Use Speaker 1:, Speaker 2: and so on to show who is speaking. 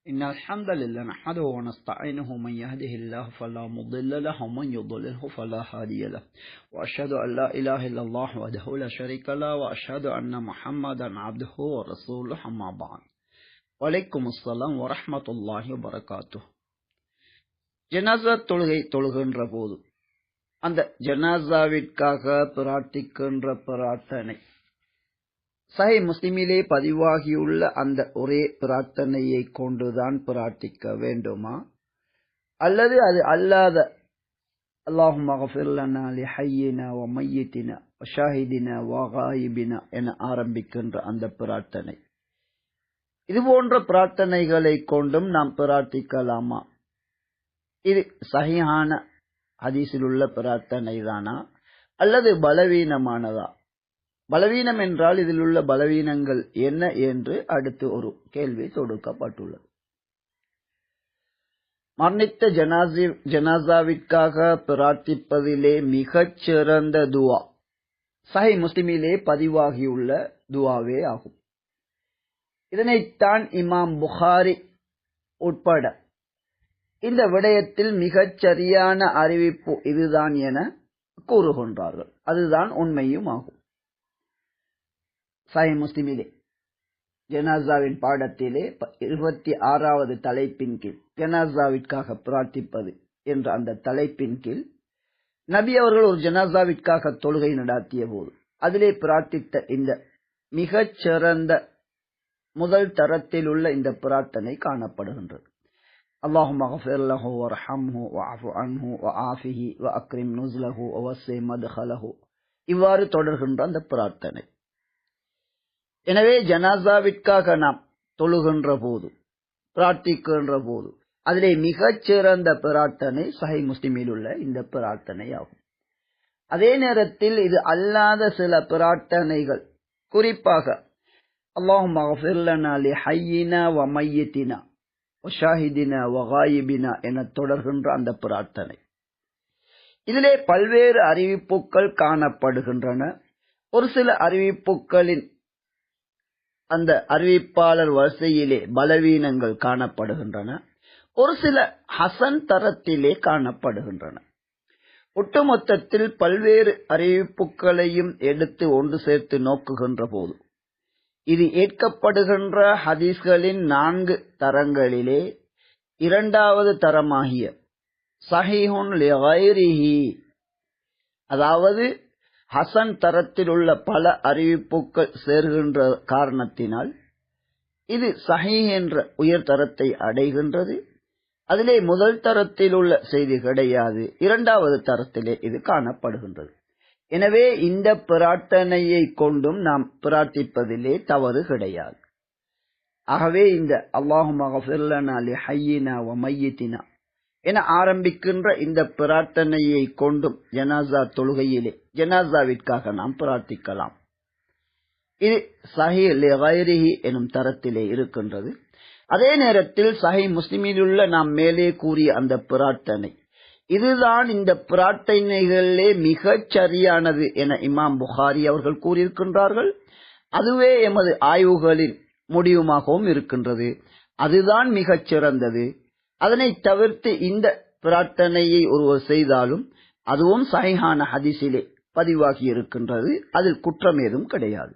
Speaker 1: إن الحمد لله نحمده ونستعينه من يهده الله فلا مضل له ومن يضلله فلا هادي له وأشهد أن لا إله إلا الله وحده لا شريك له وأشهد أن محمدا عبده ورسوله أما بعد وعليكم السلام ورحمة الله وبركاته. ஜனாஸா தொழுகை தொழுகின்ற போது அந்த ஜனாஸாவிற்காக பிரார்த்திக்கின்ற பிரார்த்தனை சஹீஹ் முஸ்லிமிலே பதிவாகியுள்ள அந்த ஒரே பிரார்த்தனையை கொண்டுதான் பிரார்த்திக்க வேண்டுமா, அல்லது அது அல்லாத அல்லாஹும்ம கஃபிர் லனா லிஹய்யினா வ மய்யித்தினா வ ஷாஹிதினா வ காயிபினா என ஆரம்பிக்கின்ற அந்த பிரார்த்தனை, இது போன்ற பிரார்த்தனைகளை கொண்டும் நாம் பிரார்த்திக்கலாமா? இது சஹீஹான ஹதீஸில் உள்ள பிரார்த்தனை தானா அல்லது பலவீனமானதா? பலவீனம் என்றால் இதில் உள்ள பலவீனங்கள் என்ன என்று அடுத்து ஒரு கேள்வி தொடுக்கப்பட்டுள்ளது. மரணித்த ஜனாஸாவிற்காக பிரார்த்திப்பதிலே மிகச் சிறந்த துவா சஹீஹ் முஸ்லிமிலே பதிவாகியுள்ள துவாவே ஆகும். இதனைத்தான் இமாம் புகாரி உட்பட இந்த விடயத்தில் மிகச் சரியான அறிவிப்பு இதுதான் என கூறுகின்றார்கள். அதுதான் உண்மையும் ஆகும். சஹீஹ் முஸ்லிமிலே ஜனாஸாவின் பாடத்திலே 26வது தலைப்பின் கீழ் ஜனாஸாவிற்காக பிரார்த்திப்பது என்ற அந்த தலைப்பின் கீழ் நபி அவர்கள் ஒரு ஜனாஸாவிற்காக தொழுகை நடாத்திய போது அதிலே பிரார்த்தித்த இந்த மிகச் சிறந்த முதல் தரத்தில் உள்ள இந்த பிரார்த்தனை காணப்படுகின்றது. அல்லாஹும்ம கஃபிர் லஹு வர்ஹம்ஹு வஅஃபு அன்ஹு வஆஃபிஹி வஅக்ரிம் நுஸ்லஹு வவஸ்ஸி மத்ஹலஹு, இவ்வாறு தொடர்கின்ற அந்த பிரார்த்தனை. எனவே ஜனாஸாவிற்காக நாம் தொழுகின்ற போது பிரார்த்திக்கின்ற போது அதிலே மிகச் சிறந்த பிரார்த்தனை சஹீஹ் முஸ்லிமில் உள்ள இந்த பிரார்த்தனை ஆகும். அதே நேரத்தில் இது அல்லாத சில பிரார்த்தனைகள், குறிப்பாக அல்லாஹும்ம கஃபிர் லனா லிஹய்யினா வ மய்யித்தினா வ ஷாஹிதினா வ காயிபினா என தொடர்கின்ற அந்த பிரார்த்தனை, இதிலே பல்வேறு அறிவிப்புகள் காணப்படுகின்றன. ஒரு சில அறிவிப்புகளின் அந்த அறிவிப்பாளர் வரிசையிலே பலவீனங்கள் காணப்படுகின்றன, ஒரு சில ஹசன் தரத்திலே காணப்படுகின்றன. ஒட்டுமொத்தத்தில் பல்வேறு அறிவிப்புகளையும் எடுத்து ஒன்று சேர்த்து நோக்குகின்ற போது இது ஏற்கப்படுகின்ற ஹதீஸ்களின் 4 தரங்களிலே இரண்டாவது தரமாகிய சஹீஹுன் லிகைரிஹி, அதாவது ஹசன் தரத்தில் உள்ள பல அறிவிப்புகள் சேர்கின்ற காரணத்தினால் இது சஹீஹ் என்ற உயர் தரத்தை அடைகின்றது. அதிலே முதல் தரத்தில் உள்ள செய்தி கிடையாது, இரண்டாவது தரத்திலே இது காணப்படுகின்றது. எனவே இந்த பிரார்த்தனையை கொண்டும் நாம் பிரார்த்திப்பதிலே தவறு கிடையாது. ஆகவே இந்த அல்லாஹும்ம கஃபிர் லனா லிஹய்யினா வ மய்யித்தினா என ஆரம்பிக்கின்ற இந்த பிரார்த்தனையை கொண்டும் ஜனாஸா தொழுகையிலே ஜனாஸாவிற்காக நாம் பிரார்த்திக்கலாம். இது சஹீஹ் லிகைரிஹி எனும் தரத்திலே இருக்கின்றது. அதே நேரத்தில் சஹீஹ் முஸ்லிமில் உள்ள நாம் மேலே கூறிய அந்த பிரார்த்தனை, இதுதான் இந்த பிரார்த்தனைகளிலே மிகச் சரியானது என இமாம் புகாரி அவர்கள் கூறியிருக்கின்றார்கள். அதுவே எமது ஆய்வுகளின் முடிவுமாகவும் இருக்கின்றது. அதுதான் மிகச் சிறந்தது. அதனை தவிர்த்து இந்த பிரார்த்தனையை ஒருவர் செய்தாலும் அதுவும் சஹீஹான ஹதீஸிலே பதிவாகி இருக்கின்றது. அதில் குற்றம் ஏதும் கிடையாது.